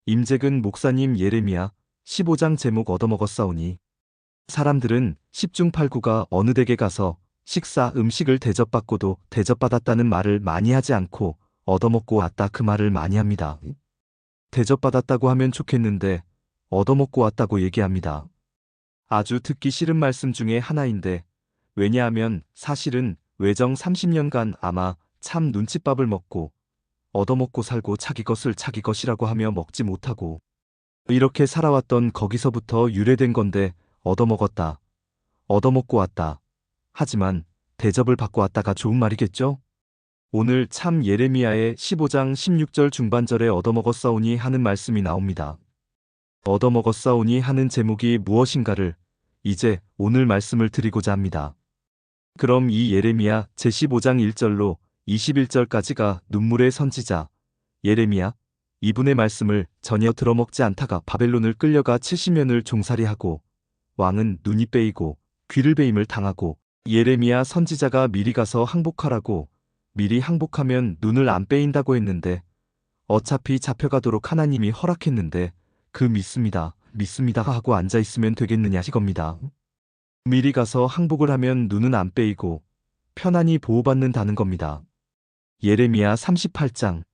임재근 목사님 예레미야 15장 제목 얻어먹었사오니. 사람들은 10중 8구가 어느 댁에 가서 음식을 대접받고도 대접받았다는 말을 많이 하지 않고 얻어먹고 왔다 그 말을 많이 합니다. 대접받았다고 하면 좋겠는데 얻어먹고 왔다고 얘기합니다. 아주 듣기 싫은 말씀 중에 하나인데, 왜냐하면 사실은 외정 30년간 아마 참 눈칫밥을 먹고 얻어먹고 살고 자기 것을 자기 것이라고 하며 먹지 못하고 이렇게 살아왔던 거기서부터 유래된 건데, 얻어먹었다, 얻어먹고 왔다 하지만 대접을 받고 왔다가 좋은 말이겠죠? 오늘 참 예레미야의 15장 16절 중반절에 얻어먹었사오니 하는 말씀이 나옵니다. 얻어먹었사오니 하는 제목이 무엇인가를 이제 오늘 말씀을 드리고자 합니다. 그럼 이 예레미야 제15장 1절로 21절까지가 눈물의 선지자 예레미야 이분의 말씀을 전혀 들어먹지 않다가 바벨론을 끌려가 70년을 종살이하고 왕은 눈이 빼이고 귀를 베임을 당하고, 예레미야 선지자가 미리 가서 항복하라고, 미리 항복하면 눈을 안 빼인다고 했는데 어차피 잡혀가도록 하나님이 허락했는데 그 믿습니다 하고 앉아있으면 되겠느냐 이겁니다. 미리 가서 항복을 하면 눈은 안 빼이고 편안히 보호받는다는 겁니다. 예레미야 38장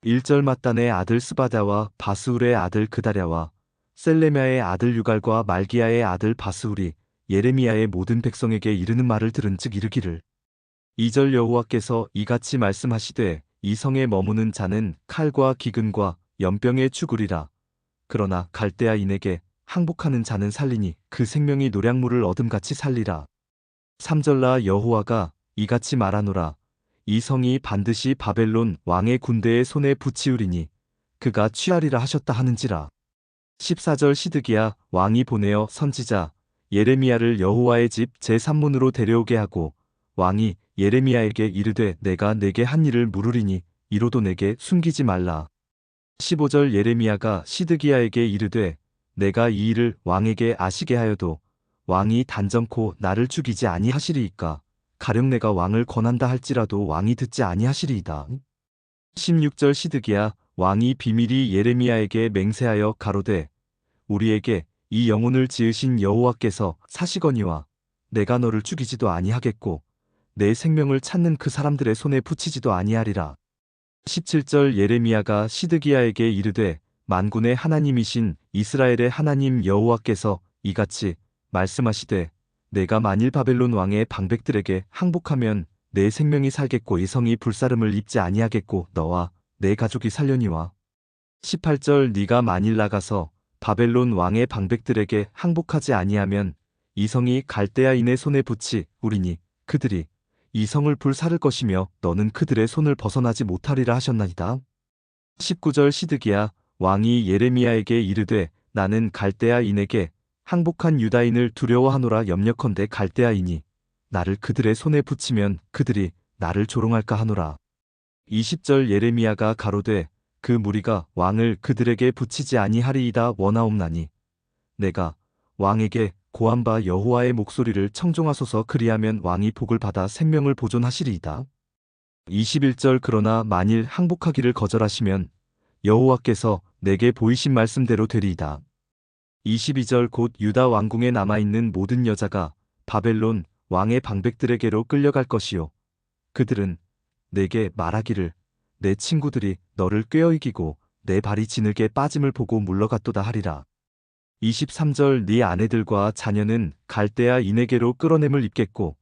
1절 마단의 아들 스바다와 바스울의 아들 그다랴와 셀레미야의 아들 유갈과 말기야의 아들 바스울이 예레미야의 모든 백성에게 이르는 말을 들은즉 이르기를, 2절 여호와께서 이같이 말씀하시되 이 성에 머무는 자는 칼과 기근과 연병에 죽으리라. 그러나 갈대아인에게 항복하는 자는 살리니 그 생명이 노량물을 얻음같이 살리라. 3절 나 여호와가 이같이 말하노라. 이 성이 반드시 바벨론 왕의 군대의 손에 붙이우리니 그가 취하리라 하셨다 하는지라. 14절 시드기야 왕이 보내어 선지자 예레미야를 여호와의 집 제3문으로 데려오게 하고, 왕이 예레미야에게 이르되 내가 내게 한 일을 물으리니 이로도 내게 숨기지 말라. 15절 예레미야가 시드기야에게 이르되 내가 이 일을 왕에게 아시게 하여도 왕이 단정코 나를 죽이지 아니하시리이까 가령 내가 왕을 권한다 할지라도 왕이 듣지 아니하시리이다. 16절 시드기야 왕이 비밀이 예레미야에게 맹세하여 가로되 우리에게 이 영혼을 지으신 여호와께서 사시거니와 내가 너를 죽이지도 아니하겠고 내 생명을 찾는 그 사람들의 손에 붙이지도 아니하리라. 17절 예레미야가 시드기야에게 이르되 만군의 하나님이신 이스라엘의 하나님 여호와께서 이같이 말씀하시되 내가 만일 바벨론 왕의 방백들에게 항복하면 내 생명이 살겠고 이 성이 불사름을 입지 아니하겠고 너와 내 가족이 살려니와. 18절 네가 만일 나가서 바벨론 왕의 방백들에게 항복하지 아니하면 이 성이 갈대아인의 손에 붙이 우리니 그들이 이 성을 불사를 것이며 너는 그들의 손을 벗어나지 못하리라 하셨나이다. 19절 시드기야 왕이 예레미야에게 이르되 나는 갈대아인에게 항복한 유다인을 두려워하노라. 염려컨대 갈대아인이 나를 그들의 손에 붙이면 그들이 나를 조롱할까 하노라. 20절 예레미야가 가로되 그 무리가 왕을 그들에게 붙이지 아니하리이다 원하옵나니 내가 왕에게 고한 바 여호와의 목소리를 청종하소서. 그리하면 왕이 복을 받아 생명을 보존하시리이다. 21절 그러나 만일 항복하기를 거절하시면 여호와께서 내게 보이신 말씀대로 되리이다. 22절 곧 유다 왕궁에 남아있는 모든 여자가 바벨론 왕의 방백들에게로 끌려갈 것이요 그들은 내게 말하기를 내 친구들이 너를 꿰어 이기고 내 발이 지늘게 빠짐을 보고 물러갔도다 하리라. 23절 네 아내들과 자녀는 갈대아인에게로 끌어냄을 입겠고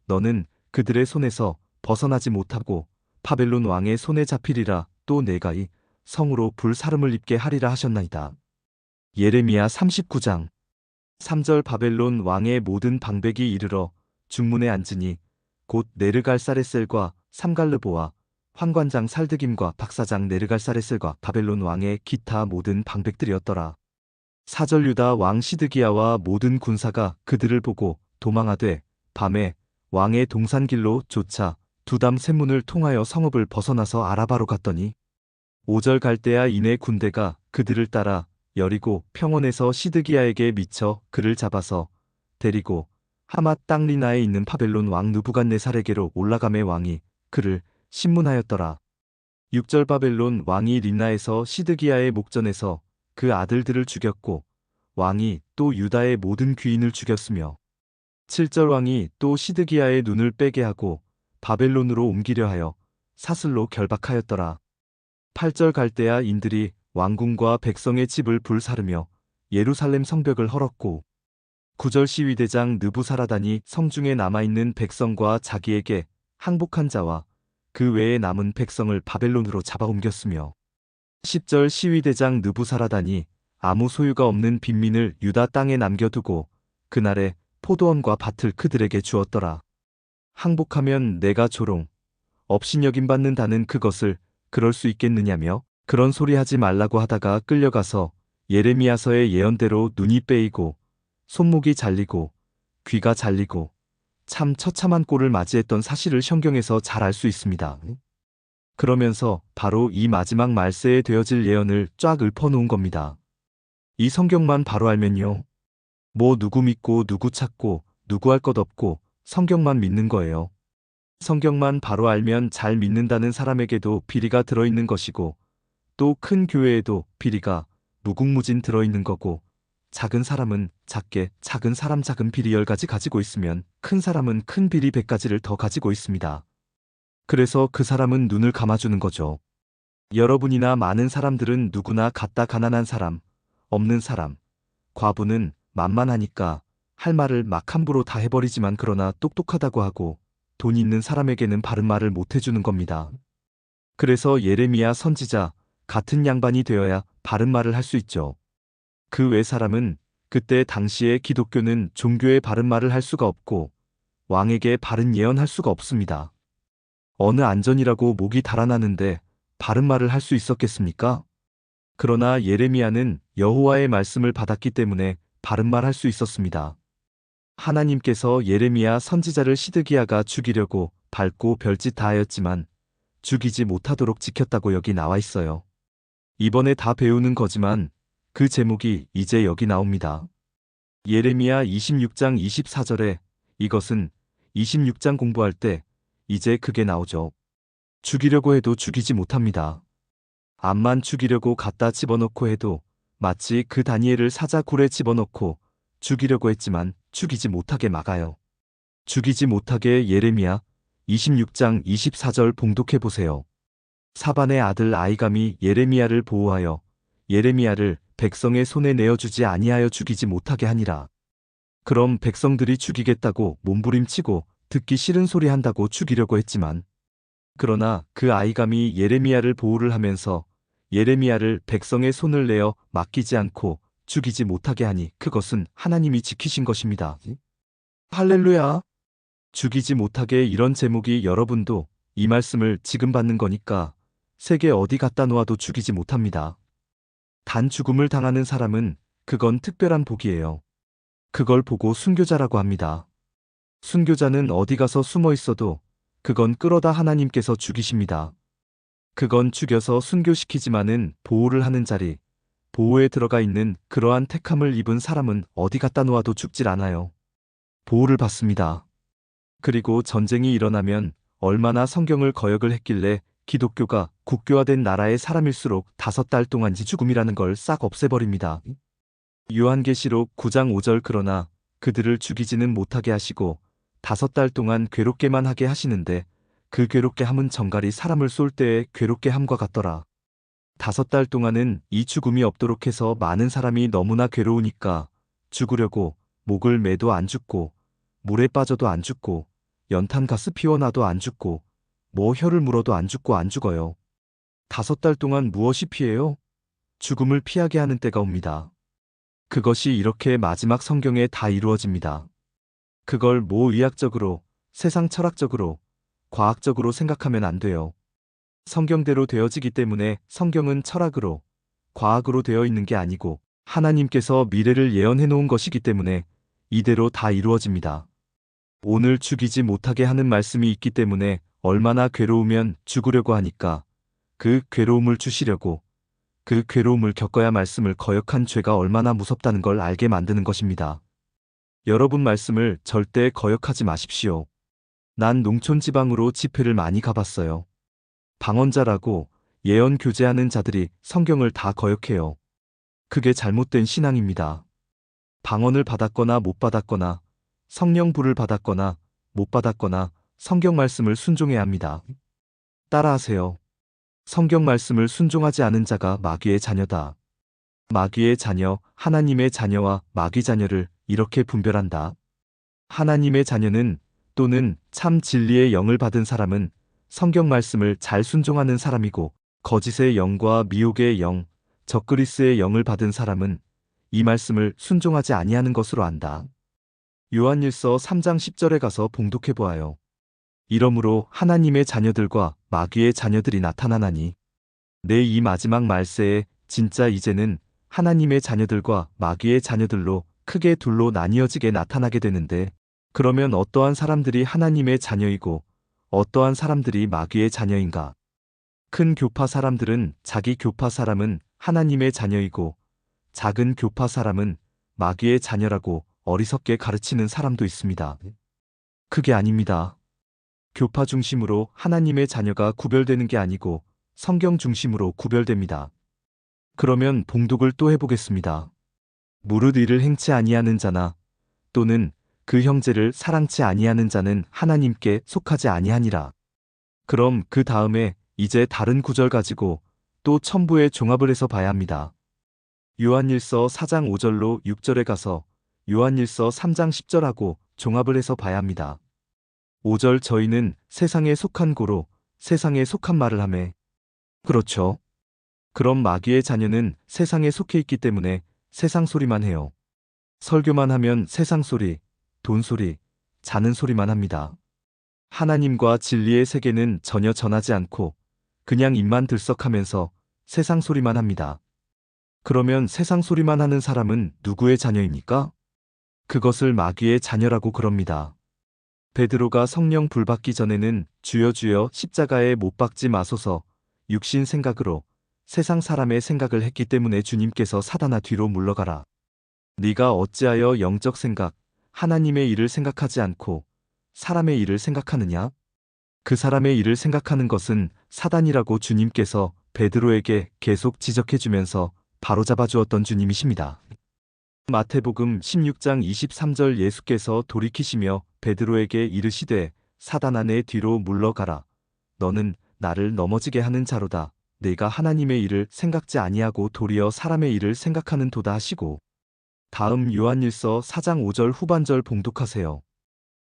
너는 그들의 손에서 벗어나지 못하고 바벨론 왕의 손에 잡히리라. 또 내가 이 성으로 불사름을 입게 하리라 하셨나이다. 예레미야 39장 3절 바벨론 왕의 모든 방백이 이르러 중문에 앉으니 곧 네르갈사레셀과 삼갈르보와 환관장 살드김과 박사장 네르갈사레셀과 바벨론 왕의 기타 모든 방백들이었더라. 4절 유다 왕 시드기야와 모든 군사가 그들을 보고 도망하되 밤에 왕의 동산길로 쫓아 두담 샘문을 통하여 성읍을 벗어나서 아라바로 갔더니 5절 갈대아인의 군대가 그들을 따라 여리고 평원에서 시드기야에게 미쳐 그를 잡아서 데리고 하맛 땅 리나에 있는 바벨론 왕 느부갓네살에게로 올라가매 왕이 그를 신문하였더라. 6절 바벨론 왕이 림나에서 시드기야의 목전에서 그 아들들을 죽였고 왕이 또 유다의 모든 귀인을 죽였으며 7절 왕이 또 시드기야의 눈을 빼게 하고 바벨론으로 옮기려 하여 사슬로 결박하였더라. 8절 갈대아인들이 왕궁과 백성의 집을 불사르며 예루살렘 성벽을 헐었고 9절 시위대장 느부사라단이 성중에 남아있는 백성과 자기에게 항복한 자와 그 외에 남은 백성을 바벨론으로 잡아옮겼으며 10절 시위대장 느부사라단이 아무 소유가 없는 빈민을 유다 땅에 남겨두고 그날에 포도원과 밭을 그들에게 주었더라. 항복하면 내가 조롱, 업신여김받는다는 그것을 그럴 수 있겠느냐며 그런 소리 하지 말라고 하다가 끌려가서 예레미야서의 예언대로 눈이 빼이고 손목이 잘리고 귀가 잘리고 참 처참한 꼴을 맞이했던 사실을 성경에서 잘 알 수 있습니다. 그러면서 바로 이 마지막 말세에 되어질 예언을 쫙 읊어놓은 겁니다. 이 성경만 바로 알면요. 뭐 누구 믿고 누구 찾고 누구 할 것 없고 성경만 믿는 거예요. 성경만 바로 알면 잘 믿는다는 사람에게도 비리가 들어있는 것이고 또 큰 교회에도 비리가 무궁무진 들어있는 거고 작은 사람은 작게 작은 사람 작은 비리 10가지 가지고 있으면 큰 사람은 큰 비리 100가지를 더 가지고 있습니다. 그래서 그 사람은 눈을 감아주는 거죠. 여러분이나 많은 사람들은 누구나 갖다 가난한 사람, 없는 사람, 과부는 만만하니까 할 말을 막 함부로 다 해버리지만 그러나 똑똑하다고 하고 돈 있는 사람에게는 바른 말을 못 해주는 겁니다. 그래서 예레미야 선지자 같은 양반이 되어야 바른 말을 할 수 있죠. 그 외 사람은 그때 당시에 기독교는 종교의 바른 말을 할 수가 없고 왕에게 바른 예언할 수가 없습니다. 어느 안전이라고 목이 달아나는데 바른 말을 할 수 있었겠습니까? 그러나 예레미야는 여호와의 말씀을 받았기 때문에 바른 말 할 수 있었습니다. 하나님께서 예레미야 선지자를 시드기야가 죽이려고 밟고 별짓 다 하였지만 죽이지 못하도록 지켰다고 여기 나와 있어요. 이번에 다 배우는 거지만 그 제목이 이제 여기 나옵니다. 예레미야 26장 24절에 이것은 26장 공부할 때 이제 그게 나오죠. 죽이려고 해도 죽이지 못합니다. 암만 죽이려고 갖다 집어넣고 해도 마치 그 다니엘을 사자굴에 집어넣고 죽이려고 했지만 죽이지 못하게 막아요. 죽이지 못하게 예레미야 26장 24절 봉독해 보세요. 사반의 아들 아이감이 예레미야를 보호하여 예레미야를 백성의 손에 내어주지 아니하여 죽이지 못하게 하니라. 그럼 백성들이 죽이겠다고 몸부림치고 듣기 싫은 소리 한다고 죽이려고 했지만 그러나 그 아이감이 예레미야를 보호를 하면서 예레미야를 백성의 손을 내어 맡기지 않고 죽이지 못하게 하니 그것은 하나님이 지키신 것입니다. 할렐루야! 죽이지 못하게 이런 제목이 여러분도 이 말씀을 지금 받는 거니까 세계 어디 갖다 놓아도 죽이지 못합니다. 단 죽음을 당하는 사람은 그건 특별한 복이에요. 그걸 보고 순교자라고 합니다. 순교자는 어디 가서 숨어 있어도 그건 끌어다 하나님께서 죽이십니다. 그건 죽여서 순교시키지만은 보호를 하는 자리, 보호에 들어가 있는 그러한 택함을 입은 사람은 어디 갖다 놓아도 죽질 않아요. 보호를 받습니다. 그리고 전쟁이 일어나면 얼마나 성경을 거역을 했길래 기독교가 국교화된 나라의 사람일수록 5달 동안지 죽음이라는 걸 싹 없애버립니다. 요한계시록 9장 5절 그러나 그들을 죽이지는 못하게 하시고 5달 동안 괴롭게만 하게 하시는데 그 괴롭게 함은 정갈이 사람을 쏠 때의 괴롭게 함과 같더라. 5달 동안은 이 죽음이 없도록 해서 많은 사람이 너무나 괴로우니까 죽으려고 목을 매도 안 죽고 물에 빠져도 안 죽고 연탄 가스 피워놔도 안 죽고 뭐 혀를 물어도 안 죽고 안 죽어요. 5달 동안 무엇이 피해요? 죽음을 피하게 하는 때가 옵니다. 그것이 이렇게 마지막 성경에 다 이루어집니다. 그걸 뭐 의학적으로, 세상 철학적으로, 과학적으로 생각하면 안 돼요. 성경대로 되어지기 때문에 성경은 철학으로, 과학으로 되어 있는 게 아니고 하나님께서 미래를 예언해 놓은 것이기 때문에 이대로 다 이루어집니다. 오늘 죽이지 못하게 하는 말씀이 있기 때문에 얼마나 괴로우면 죽으려고 하니까 그 괴로움을 주시려고 그 괴로움을 겪어야 말씀을 거역한 죄가 얼마나 무섭다는 걸 알게 만드는 것입니다. 여러분 말씀을 절대 거역하지 마십시오. 난 농촌 지방으로 집회를 많이 가봤어요. 방언자라고 예언 교제하는 자들이 성경을 다 거역해요. 그게 잘못된 신앙입니다. 방언을 받았거나 못 받았거나, 성령 불을 받았거나 못 받았거나 성경 말씀을 순종해야 합니다. 따라하세요. 성경 말씀을 순종하지 않은 자가 마귀의 자녀다. 마귀의 자녀, 하나님의 자녀와 마귀 자녀를 이렇게 분별한다. 하나님의 자녀는 또는 참 진리의 영을 받은 사람은 성경 말씀을 잘 순종하는 사람이고, 거짓의 영과 미혹의 영, 적그리스의 영을 받은 사람은 이 말씀을 순종하지 아니하는 것으로 안다. 요한일서 3장 10절에 가서 봉독해 보아요. 이러므로 하나님의 자녀들과 마귀의 자녀들이 나타나나니, 내 이 마지막 말세에 진짜 이제는 하나님의 자녀들과 마귀의 자녀들로 크게 둘로 나뉘어지게 나타나게 되는데, 그러면 어떠한 사람들이 하나님의 자녀이고 어떠한 사람들이 마귀의 자녀인가? 큰 교파 사람들은 자기 교파 사람은 하나님의 자녀이고, 작은 교파 사람은 마귀의 자녀라고 어리석게 가르치는 사람도 있습니다. 그게 아닙니다. 교파 중심으로 하나님의 자녀가 구별되는 게 아니고 성경 중심으로 구별됩니다. 그러면 봉독을 또 해보겠습니다. 무릇 이를 행치 아니하는 자나 또는 그 형제를 사랑치 아니하는 자는 하나님께 속하지 아니하니라. 그럼 그 다음에 이제 다른 구절 가지고 또 첨부의 종합을 해서 봐야 합니다. 요한일서 4장 5절로 6절에 가서 요한일서 3장 10절하고 종합을 해서 봐야 합니다. 5절 저희는 세상에 속한 고로 세상에 속한 말을 하매. 그렇죠. 그럼 마귀의 자녀는 세상에 속해 있기 때문에 세상 소리만 해요. 설교만 하면 세상 소리, 돈 소리, 자는 소리만 합니다. 하나님과 진리의 세계는 전혀 전하지 않고 그냥 입만 들썩하면서 세상 소리만 합니다. 그러면 세상 소리만 하는 사람은 누구의 자녀입니까? 그것을 마귀의 자녀라고 그럽니다. 베드로가 성령 불 받기 전에는 주여 주여 십자가에 못 박지 마소서 육신 생각으로 세상 사람의 생각을 했기 때문에 주님께서 사단아 뒤로 물러가라. 네가 어찌하여 영적 생각, 하나님의 일을 생각하지 않고 사람의 일을 생각하느냐? 그 사람의 일을 생각하는 것은 사단이라고 주님께서 베드로에게 계속 지적해 주면서 바로잡아 주었던 주님이십니다. 마태복음 16장 23절 예수께서 돌이키시며 베드로에게 이르시되 사단아 내 뒤로 물러가라. 너는 나를 넘어지게 하는 자로다. 내가 하나님의 일을 생각지 아니하고 도리어 사람의 일을 생각하는 도다 하시고, 다음 요한일서 4장 5절 후반절 봉독하세요.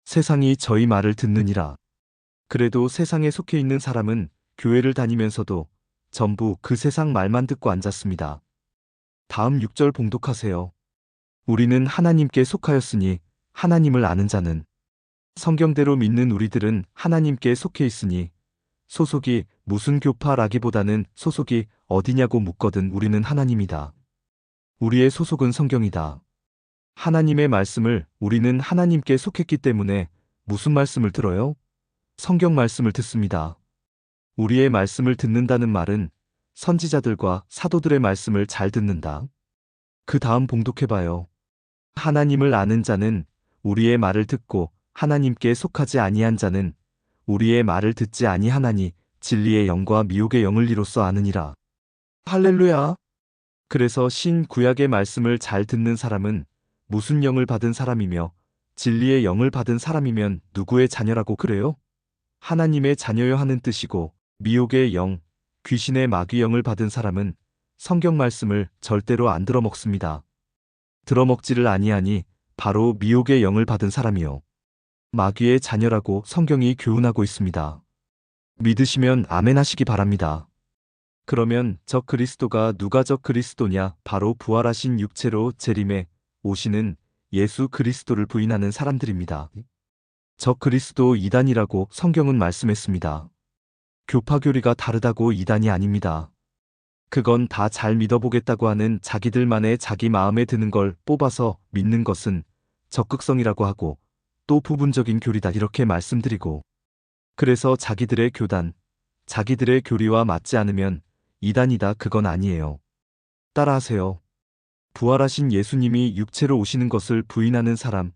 세상이 저희 말을 듣느니라. 그래도 세상에 속해 있는 사람은 교회를 다니면서도 전부 그 세상 말만 듣고 앉았습니다. 다음 6절 봉독하세요. 우리는 하나님께 속하였으니 하나님을 아는 자는, 성경대로 믿는 우리들은 하나님께 속해 있으니, 소속이 무슨 교파라기보다는 소속이 어디냐고 묻거든 우리는 하나님이다. 우리의 소속은 성경이다. 하나님의 말씀을 우리는 하나님께 속했기 때문에 무슨 말씀을 들어요? 성경 말씀을 듣습니다. 우리의 말씀을 듣는다는 말은 선지자들과 사도들의 말씀을 잘 듣는다. 그 다음 봉독해봐요. 하나님을 아는 자는 우리의 말을 듣고 하나님께 속하지 아니한 자는 우리의 말을 듣지 아니하나니 진리의 영과 미혹의 영을 이로써 아느니라. 할렐루야. 그래서 신구약의 말씀을 잘 듣는 사람은 무슨 영을 받은 사람이며 진리의 영을 받은 사람이면 누구의 자녀라고 그래요? 하나님의 자녀여 하는 뜻이고, 미혹의 영, 귀신의 마귀 영을 받은 사람은 성경 말씀을 절대로 안 들어먹습니다. 들어먹지를 아니하니 바로 미혹의 영을 받은 사람이요. 마귀의 자녀라고 성경이 교훈하고 있습니다. 믿으시면 아멘 하시기 바랍니다. 그러면 적 그리스도가 누가 적 그리스도냐? 바로 부활하신 육체로 재림에 오시는 예수 그리스도를 부인하는 사람들입니다. 적 그리스도 이단이라고 성경은 말씀했습니다. 교파 교리가 다르다고 이단이 아닙니다. 그건 다 잘 믿어보겠다고 하는 자기들만의 자기 마음에 드는 걸 뽑아서 믿는 것은 적극성이라고 하고, 또 부분적인 교리다 이렇게 말씀드리고, 그래서 자기들의 교단, 자기들의 교리와 맞지 않으면 이단이다 그건 아니에요. 따라하세요. 부활하신 예수님이 육체로 오시는 것을 부인하는 사람,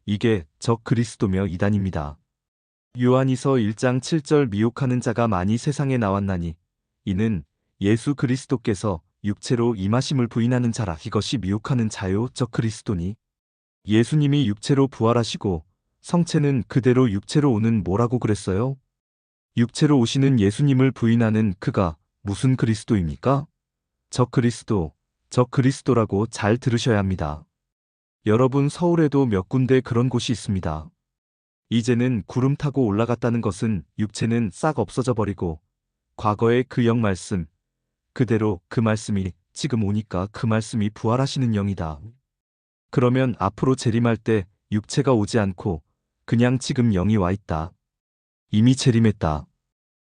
이게 적 그리스도며 이단입니다. 요한이서 1장 7절 미혹하는 자가 많이 세상에 나왔나니 이는 예수 그리스도께서 육체로 임하심을 부인하는 자라. 이것이 미혹하는 자요. 저 그리스도니. 예수님이 육체로 부활하시고 성체는 그대로 육체로 오는 뭐라고 그랬어요? 육체로 오시는 예수님을 부인하는 그가 무슨 그리스도입니까? 저 그리스도라고 잘 들으셔야 합니다. 여러분, 서울에도 몇 군데 그런 곳이 있습니다. 이제는 구름 타고 올라갔다는 것은 육체는 싹 없어져 버리고 과거의 그 영 말씀 그대로, 그 말씀이 지금 오니까 그 말씀이 부활하시는 영이다. 그러면 앞으로 재림할 때 육체가 오지 않고 그냥 지금 영이 와 있다. 이미 재림했다.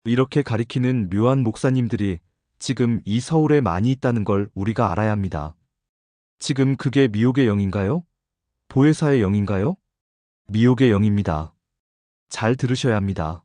이렇게 가리키는 묘한 목사님들이 지금 이 서울에 많이 있다는 걸 우리가 알아야 합니다. 지금 그게 미혹의 영인가요? 보혜사의 영인가요? 미혹의 영입니다. 잘 들으셔야 합니다.